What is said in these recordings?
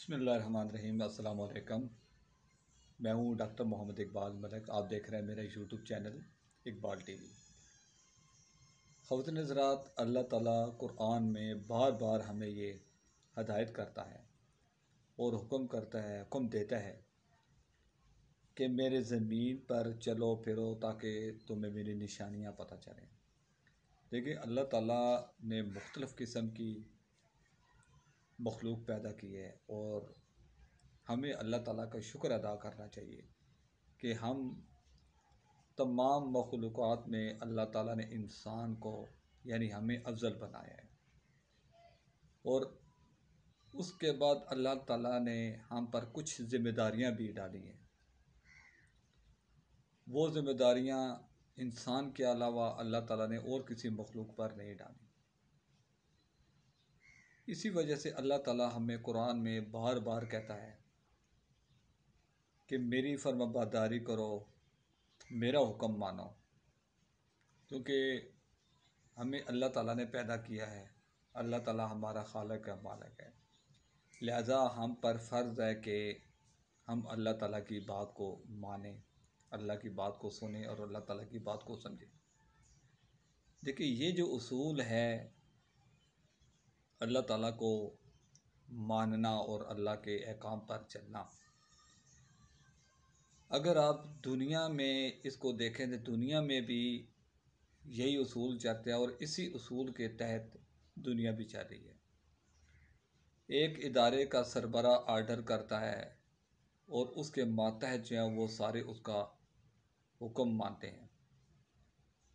بسم اللہ الرحمن الرحیم۔ السلام علیکم۔ میں ہوں ڈاکٹر محمد اقبال ملک۔ آپ دیکھ رہے ہیں میرا YouTube channel Iqbal T V. خواتین حضرات، اللہ تعالیٰ قرآن میں بار بار ہمیں یہ ہدایت کرتا ہے اور حکم دیتا ہے کہ میرے زمین پر چلو پھرو تاکہ تمہیں میری نشانیاں پتہ چلیں۔ دیکھیں، اللہ تعالیٰ نے مختلف قسم کی مخلوق پیدا کی ہے اور ہمیں اللہ تعالیٰ کا شکر ادا کرنا چاہیے کہ ہم تمام مخلوقات میں اللہ تعالیٰ نے انسان کو یعنی ہمیں افضل بنایا ہے، اور اس کے بعد اللہ تعالیٰ نے ہم پر کچھ ذمہ داریاں بھی ڈالی ہیں۔ وہ ذمہ داریاں انسان کے علاوہ اللہ تعالیٰ نے اور کسی مخلوق پر نہیں ڈالی۔ اسی وجہ سے اللہ تعالیٰ ہمیں قرآن میں بار بار کہتا ہے کہ میری فرمانبرداری کرو، میرا حکم مانو، کیونکہ ہمیں اللہ تعالیٰ نے پیدا کیا ہے، اللہ تعالیٰ ہمارا خالق ہے، مالک ہے۔ لہذا ہم پر فرض ہے کہ ہم اللہ تعالیٰ کی بات کو مانیں، اللہ کی بات کو سنیں اور اللہ تعالیٰ کی بات کو سمجھیں۔ دیکھیں، یہ جو اصول ہے اللہ تعالیٰ کو ماننا اور اللہ کے احکام پر چلنا، اگر آپ دنیا میں اس کو دیکھیں تو دنیا میں بھی یہی اصول چلتے ہیں اور اسی اصول کے تحت دنیا بھی چل رہی ہے۔ ایک ادارے کا سربراہ آرڈر کرتا ہے اور اس کے ماتحت جو ہیں وہ سارے اس کا حکم مانتے ہیں۔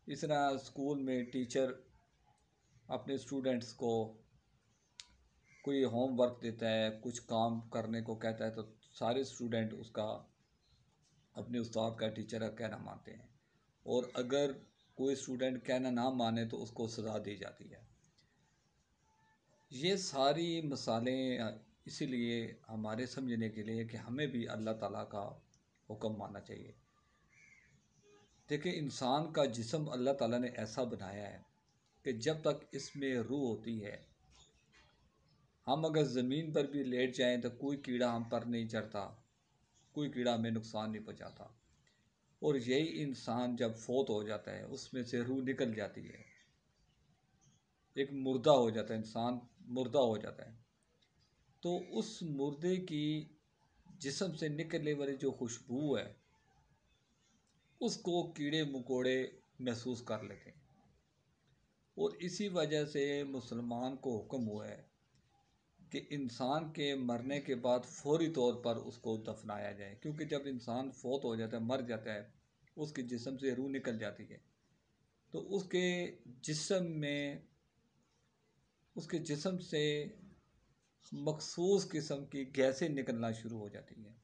اس طرح اسکول میں ٹیچر اپنے اسٹوڈنٹس کو کوئی ہوم ورک دیتا ہے، کچھ کام کرنے کو کہتا ہے، تو سارے اسٹوڈنٹ اس کا اپنے استاد کا، ٹیچر کا کہنا مانتے ہیں، اور اگر کوئی اسٹوڈنٹ کہنا نہ مانے تو اس کو سزا دی جاتی ہے۔ یہ ساری مثالیں اسی لیے ہمارے سمجھنے کے لیے کہ ہمیں بھی اللہ تعالیٰ کا حکم ماننا چاہیے۔ دیکھیں، انسان کا جسم اللہ تعالیٰ نے ایسا بنایا ہے کہ جب تک اس میں روح ہوتی ہے، ہم اگر زمین پر بھی لیٹ جائیں تو کوئی کیڑا ہم پر نہیں چڑھتا، کوئی کیڑا ہمیں نقصان نہیں پہنچاتا، اور یہی انسان جب فوت ہو جاتا ہے اس میں سے روح نکل جاتی ہے، ایک مردہ ہو جاتا ہے، انسان مردہ ہو جاتا ہے، تو اس مردے کی جسم سے نکلنے والی جو خوشبو ہے اس کو کیڑے مکوڑے محسوس کر لیتے ہیں، اور اسی وجہ سے مسلمان کو حکم ہوا ہے کہ انسان کے مرنے کے بعد فوری طور پر اس کو دفنایا جائے، کیونکہ جب انسان فوت ہو جاتا ہے، مر جاتا ہے، اس کے جسم سے روح نکل جاتی ہے، تو اس کے جسم سے مخصوص قسم کی گیسیں نکلنا شروع ہو جاتی ہیں،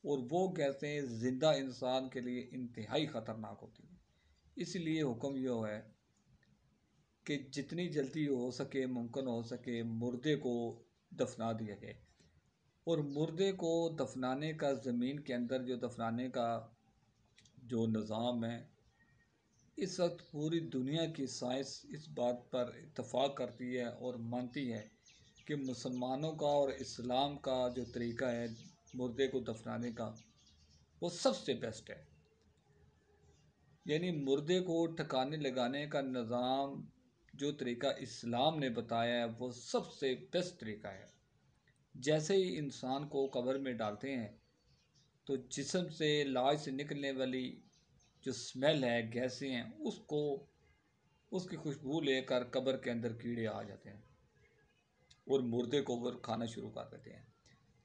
اور وہ گیسیں زندہ انسان کے لیے انتہائی خطرناک ہوتی ہیں۔ اس لیے حکم یہ ہے کہ جتنی جلدی ہو سکے، ممکن ہو سکے، مردے کو دفنا دیا جائے، اور مردے کو دفنانے کا زمین کے اندر جو دفنانے کا جو نظام ہے، اس وقت پوری دنیا کی سائنس اس بات پر اتفاق کرتی ہے اور مانتی ہے کہ مسلمانوں کا اور اسلام کا جو طریقہ ہے مردے کو دفنانے کا، وہ سب سے بیسٹ ہے۔ یعنی مردے کو ٹھکانے لگانے کا نظام جو طریقہ اسلام نے بتایا ہے وہ سب سے بیسٹ طریقہ ہے۔ جیسے ہی انسان کو قبر میں ڈالتے ہیں تو جسم سے، لاش سے نکلنے والی جو سمیل ہے، گیسیں ہیں، اس کی خوشبو لے کر قبر کے اندر کیڑے آ جاتے ہیں اور مردے کو وہ کھانا شروع کر دیتے ہیں،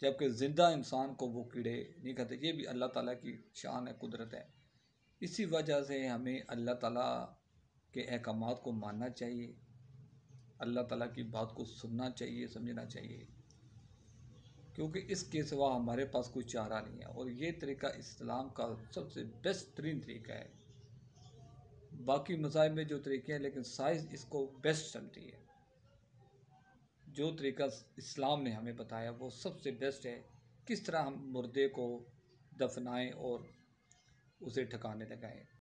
جبکہ زندہ انسان کو وہ کیڑے نہیں کھاتے۔ یہ بھی اللہ تعالیٰ کی شان ہے، قدرت ہے۔ اسی وجہ سے ہمیں اللہ تعالیٰ کے احکامات کو ماننا چاہیے، اللہ تعالیٰ کی بات کو سننا چاہیے، سمجھنا چاہیے، کیونکہ اس کے سوا ہمارے پاس کوئی چارہ نہیں ہے، اور یہ طریقہ اسلام کا سب سے بیسٹ ترین طریقہ ہے۔ باقی مذاہب میں جو طریقے ہیں، لیکن سائنس اس کو بیسٹ سمجھتی ہے۔ جو طریقہ اسلام نے ہمیں بتایا وہ سب سے بیسٹ ہے، کس طرح ہم مردے کو دفنائیں اور اسے ٹھکانے لگائیں۔